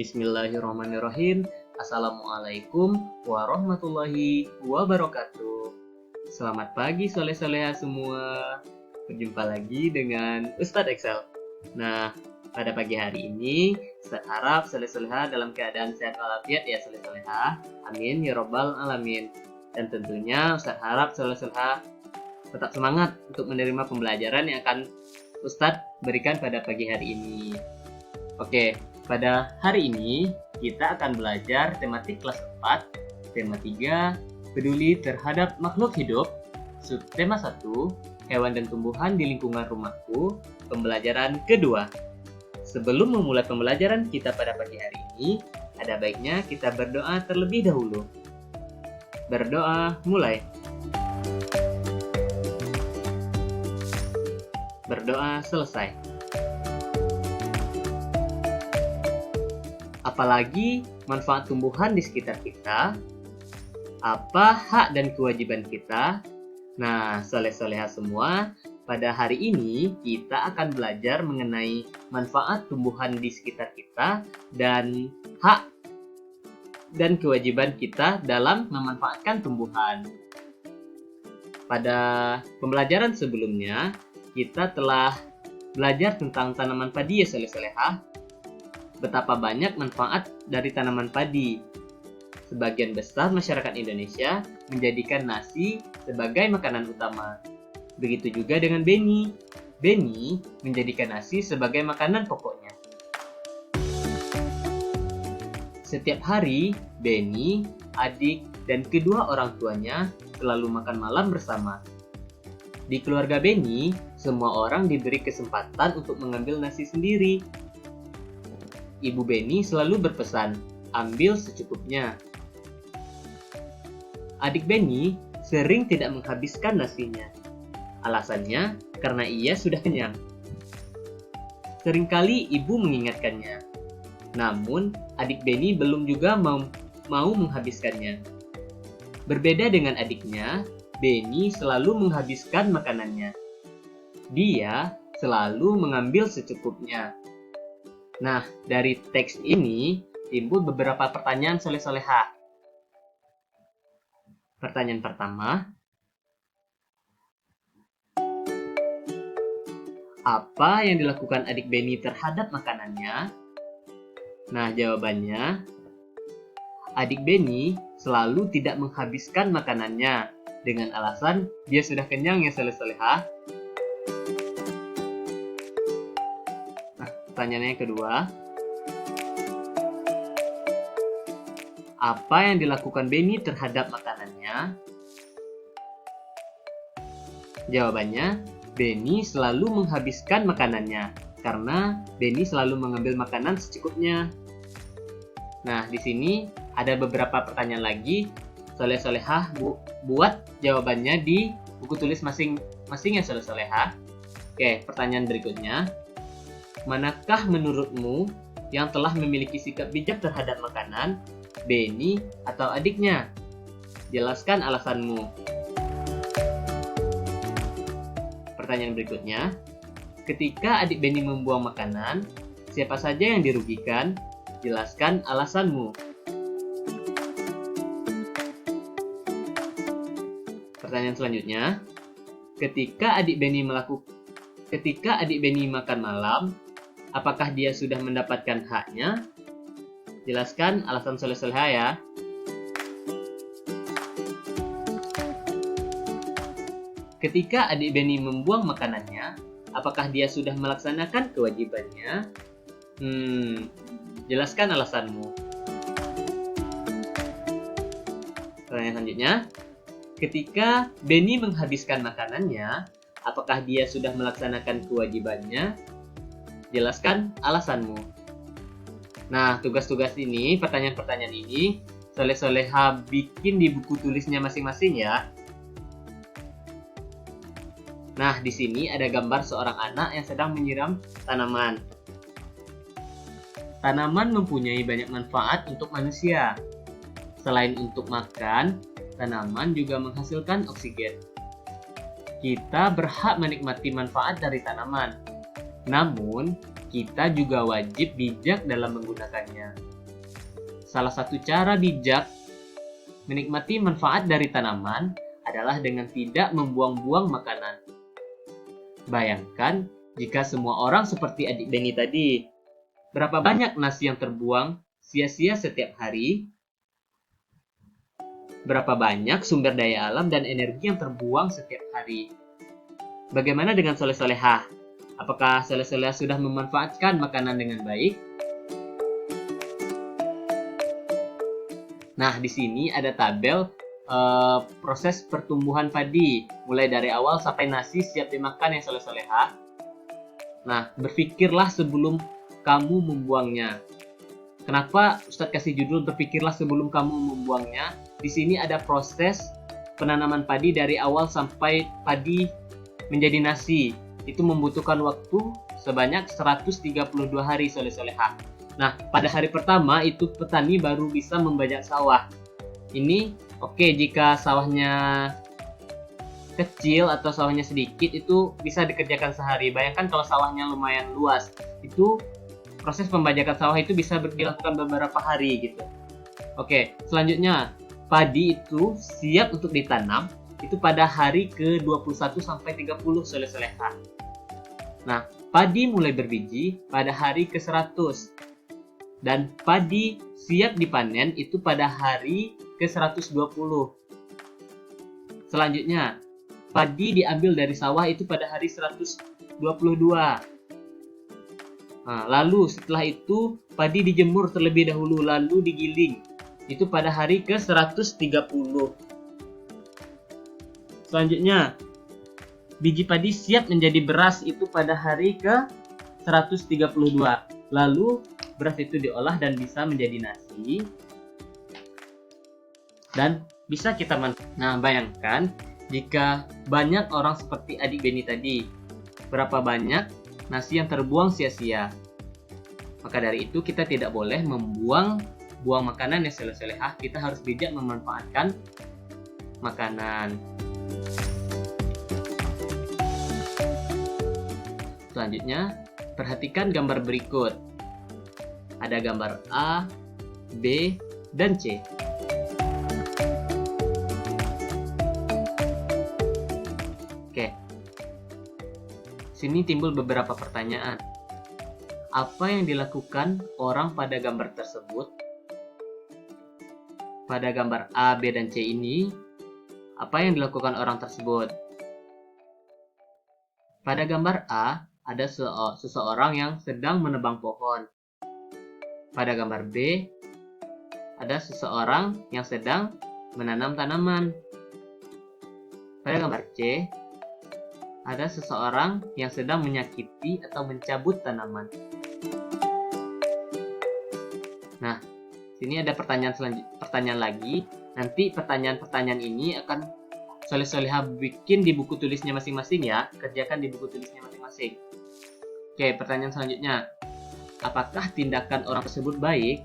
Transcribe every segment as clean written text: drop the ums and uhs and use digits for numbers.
Bismillahirrahmanirrahim. Assalamualaikum warahmatullahi wabarakatuh. Selamat pagi soleh-soleha semua. Berjumpa lagi dengan Ustadz Excel. Nah, pada pagi hari ini Ustadz harap soleh-soleha dalam keadaan sehat walafiat ya soleh-soleha. Amin ya robbal alamin. Dan tentunya Ustadz harap soleh-soleha tetap semangat untuk menerima pembelajaran yang akan Ustadz berikan pada pagi hari ini. Oke, pada hari ini kita akan belajar tematik kelas 4, tema 3, peduli terhadap makhluk hidup, subtema 1, hewan dan tumbuhan di lingkungan rumahku, pembelajaran kedua. Sebelum memulai pembelajaran kita pada pagi hari ini, ada baiknya kita berdoa terlebih dahulu. Berdoa mulai. Berdoa selesai. Apalagi manfaat tumbuhan di sekitar kita, apa hak dan kewajiban kita. Nah, soleh-soleha semua, pada hari ini kita akan belajar mengenai manfaat tumbuhan di sekitar kita dan hak dan kewajiban kita dalam memanfaatkan tumbuhan. Pada pembelajaran sebelumnya, kita telah belajar tentang tanaman padi ya soleh-soleha. Betapa banyak manfaat dari tanaman padi. Sebagian besar masyarakat Indonesia menjadikan nasi sebagai makanan utama. Begitu juga dengan beni. Beni menjadikan nasi sebagai makanan pokoknya. Setiap hari, Beni, adik, dan kedua orang tuanya selalu makan malam bersama. Di keluarga Beni, semua orang diberi kesempatan untuk mengambil nasi sendiri. Ibu Beni selalu berpesan, ambil secukupnya. Adik Beni sering tidak menghabiskan nasinya. Alasannya karena ia sudah kenyang. Seringkali ibu mengingatkannya. Namun, adik Beni belum juga mau menghabiskannya. Berbeda dengan adiknya, Beni selalu menghabiskan makanannya. Dia selalu mengambil secukupnya. Nah, dari teks ini timbul beberapa pertanyaan soleh-soleha. Pertanyaan pertama, apa yang dilakukan adik Beni terhadap makanannya? Nah, jawabannya, adik Beni selalu tidak menghabiskan makanannya dengan alasan dia sudah kenyang ya soleh-soleha. Pertanyaan yang kedua, apa yang dilakukan Beni terhadap makanannya? Jawabannya, Beni selalu menghabiskan makanannya karena Beni selalu mengambil makanan secukupnya. Nah, di sini ada beberapa pertanyaan lagi. Soleh-solehah buat jawabannya di buku tulis masing-masing ya soleh-solehah. Oke, pertanyaan berikutnya. Manakah menurutmu yang telah memiliki sikap bijak terhadap makanan, Beni atau adiknya? Jelaskan alasanmu. Pertanyaan berikutnya, ketika adik Beni membuang makanan, siapa saja yang dirugikan? Jelaskan alasanmu. Pertanyaan selanjutnya, ketika adik Beni makan malam, apakah dia sudah mendapatkan haknya? Jelaskan alasan soleh-soleha ya. Ketika adik Beni membuang makanannya, apakah dia sudah melaksanakan kewajibannya? Jelaskan alasanmu. Pertanyaan selanjutnya, ketika Beni menghabiskan makanannya, apakah dia sudah melaksanakan kewajibannya? Jelaskan alasanmu. Nah, tugas-tugas ini, pertanyaan-pertanyaan ini, soleh-soleha bikin di buku tulisnya masing-masing ya. Nah, di sini ada gambar seorang anak yang sedang menyiram tanaman. Tanaman mempunyai banyak manfaat untuk manusia. Selain untuk makan, tanaman juga menghasilkan oksigen. Kita berhak menikmati manfaat dari tanaman. Namun, kita juga wajib bijak dalam menggunakannya. Salah satu cara bijak menikmati manfaat dari tanaman adalah dengan tidak membuang-buang makanan. Bayangkan jika semua orang seperti adik Benny tadi. Berapa banyak nasi yang terbuang sia-sia setiap hari? Berapa banyak sumber daya alam dan energi yang terbuang setiap hari? Bagaimana dengan soleh-solehah? Apakah soleh-solehah sudah memanfaatkan makanan dengan baik? Nah, di sini ada tabel proses pertumbuhan padi, mulai dari awal sampai nasi siap dimakan ya soleh-solehah. Nah, berpikirlah sebelum kamu membuangnya. Kenapa Ustadz kasih judul berpikirlah sebelum kamu membuangnya? Di sini ada proses penanaman padi dari awal sampai padi menjadi nasi. Itu membutuhkan waktu sebanyak 132 hari soleh-solehah. Nah, pada hari pertama itu petani baru bisa membajak sawah. Ini oke, jika sawahnya kecil atau sawahnya sedikit itu bisa dikerjakan sehari. Bayangkan kalau sawahnya lumayan luas, itu proses pembajakan sawah itu bisa dilakukan beberapa hari gitu. Oke, selanjutnya padi itu siap untuk ditanam itu pada hari ke-21 sampai 30 soleh-solehah. Nah, padi mulai berbiji pada hari ke-100 dan padi siap dipanen itu pada hari ke-120. Selanjutnya, padi diambil dari sawah itu pada hari 122. Nah, lalu setelah itu padi dijemur terlebih dahulu lalu digiling. Itu pada hari ke-130. Selanjutnya, biji padi siap menjadi beras itu pada hari ke-132. Lalu beras itu diolah dan bisa menjadi nasi. Dan bisa kita manfaatkan. Nah, bayangkan jika banyak orang seperti adik Benny tadi, berapa banyak nasi yang terbuang sia-sia. Maka dari itu kita tidak boleh membuang makanan yang soleh-solehah. Kita harus bijak memanfaatkan makanan. Selanjutnya, perhatikan gambar berikut. Ada gambar A, B, dan C. Oke. Sini timbul beberapa pertanyaan. Apa yang dilakukan orang pada gambar tersebut? Pada gambar A, B, dan C ini, apa yang dilakukan orang tersebut? Pada gambar A, ada seseorang yang sedang menebang pohon. Pada gambar B, ada seseorang yang sedang menanam tanaman. Pada gambar C, ada seseorang yang sedang menyakiti atau mencabut tanaman. Nah, sini ada pertanyaan lagi. Nanti pertanyaan-pertanyaan ini akan soleh-solehah bikin di buku tulisnya masing-masing ya. Kerjakan di buku tulisnya masing-masing. Oke, pertanyaan selanjutnya. Apakah tindakan orang tersebut baik?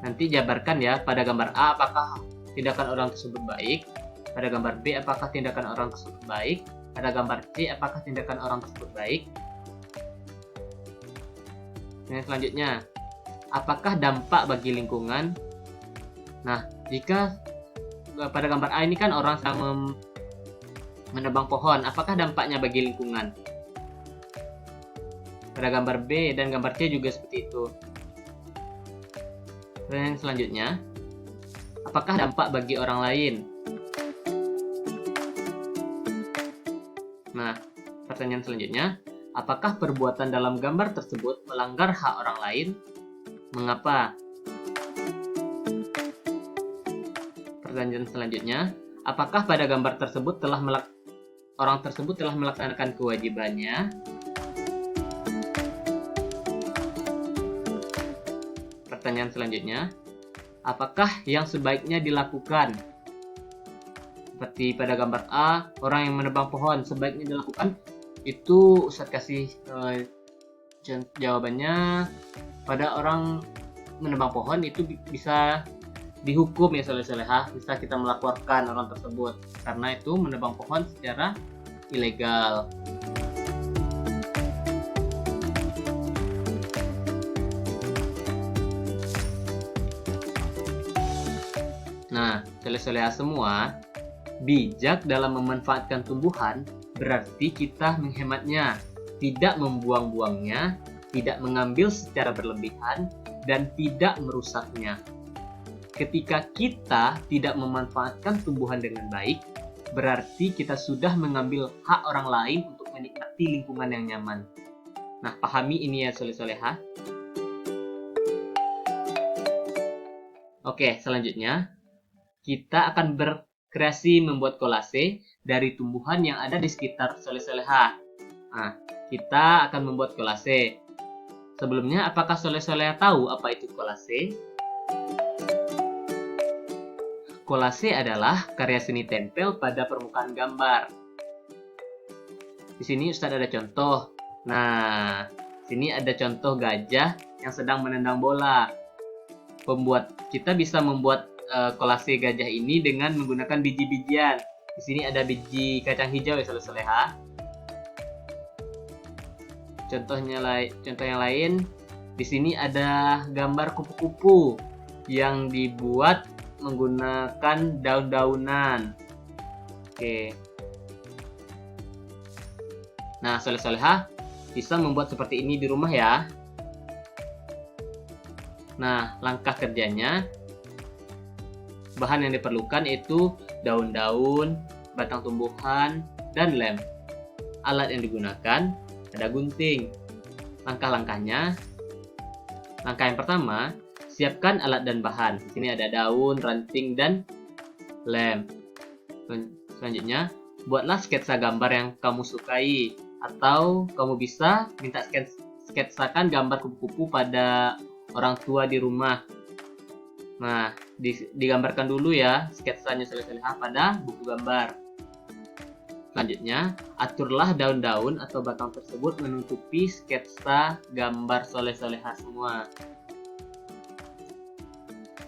Nanti jabarkan ya. Pada gambar A, apakah tindakan orang tersebut baik? Pada gambar B, apakah tindakan orang tersebut baik? Pada gambar C, apakah tindakan orang tersebut baik? Yang selanjutnya, apakah dampak bagi lingkungan? Nah, jika pada gambar A ini kan orang sedang menebang pohon, apakah dampaknya bagi lingkungan? Pada gambar B dan gambar C juga seperti itu. Dan selanjutnya, apakah dampak bagi orang lain? Nah, pertanyaan selanjutnya, apakah perbuatan dalam gambar tersebut melanggar hak orang lain? Mengapa? Pertanyaan selanjutnya, apakah pada gambar tersebut orang tersebut telah melaksanakan kewajibannya? Pertanyaan selanjutnya, apakah yang sebaiknya dilakukan? Seperti pada gambar A, orang yang menebang pohon sebaiknya dilakukan. Itu Ustadz kasih jawabannya, pada orang menebang pohon itu bisa dihukum ya soleh-solehah, bisa kita melaporkan orang tersebut karena itu menebang pohon secara ilegal. Nah, soleh-soleha semua, bijak dalam memanfaatkan tumbuhan berarti kita menghematnya, tidak membuang-buangnya, tidak mengambil secara berlebihan, dan tidak merusaknya. Ketika kita tidak memanfaatkan tumbuhan dengan baik, berarti kita sudah mengambil hak orang lain untuk menikmati lingkungan yang nyaman. Nah, pahami ini ya soleh-soleha. Oke, selanjutnya kita akan berkreasi membuat kolase dari tumbuhan yang ada di sekitar soleh-soleha. Nah, kita akan membuat kolase. Sebelumnya, apakah soleh-soleha tahu apa itu kolase? Kolase adalah karya seni tempel pada permukaan gambar. Di sini Ustadz ada contoh. Nah, sini ada contoh gajah yang sedang menendang bola. Kita bisa membuat kolase gajah ini dengan menggunakan biji-bijian. Di sini ada biji kacang hijau ya soleha. Contoh yang lain, di sini ada gambar kupu-kupu yang dibuat menggunakan daun-daunan. Oke. Nah, soleha bisa membuat seperti ini di rumah ya. Nah, langkah kerjanya, bahan yang diperlukan itu daun-daun, batang tumbuhan, dan lem. Alat yang digunakan ada gunting. Langkah-langkahnya, langkah yang pertama, siapkan alat dan bahan. Di sini ada daun, ranting, dan lem. Selanjutnya, buatlah sketsa gambar yang kamu sukai, atau kamu bisa minta sketsakan gambar kupu-kupu pada orang tua di rumah. Nah, digambarkan dulu ya sketsanya soleha pada buku gambar. Selanjutnya, aturlah daun-daun atau batang tersebut menutupi sketsa gambar soleha semua.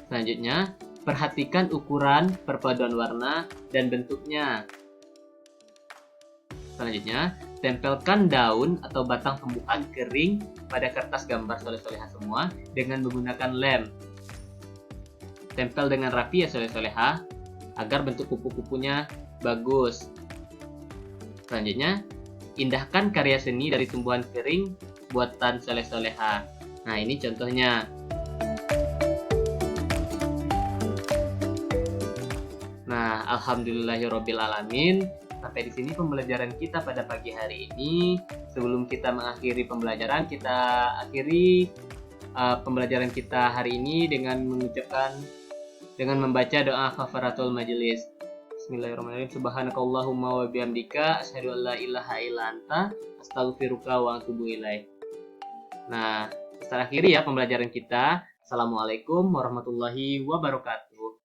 Selanjutnya, perhatikan ukuran, perpaduan warna, dan bentuknya. Selanjutnya, tempelkan daun atau batang tumbuhan kering pada kertas gambar soleha semua dengan menggunakan lem. Tempel dengan rapi ya soleha agar bentuk kupu-kupunya bagus. Selanjutnya, indahkan karya seni dari tumbuhan kering buatan soleha. Nah, ini contohnya. Nah, alhamdulillahirabbil alamin. Sampai di sini pembelajaran kita pada pagi hari ini. Sebelum kita mengakhiri pembelajaran, kita akhiri pembelajaran kita hari ini dengan membaca doa kafaratul majelis. Bismillahirrahmanirrahim. Subhanakallahumma wa bihamdika asyhadu an la ilaha illa anta astaghfiruka wa atubu ilaik. Nah, kita akhiri ya pembelajaran kita. Assalamualaikum warahmatullahi wabarakatuh.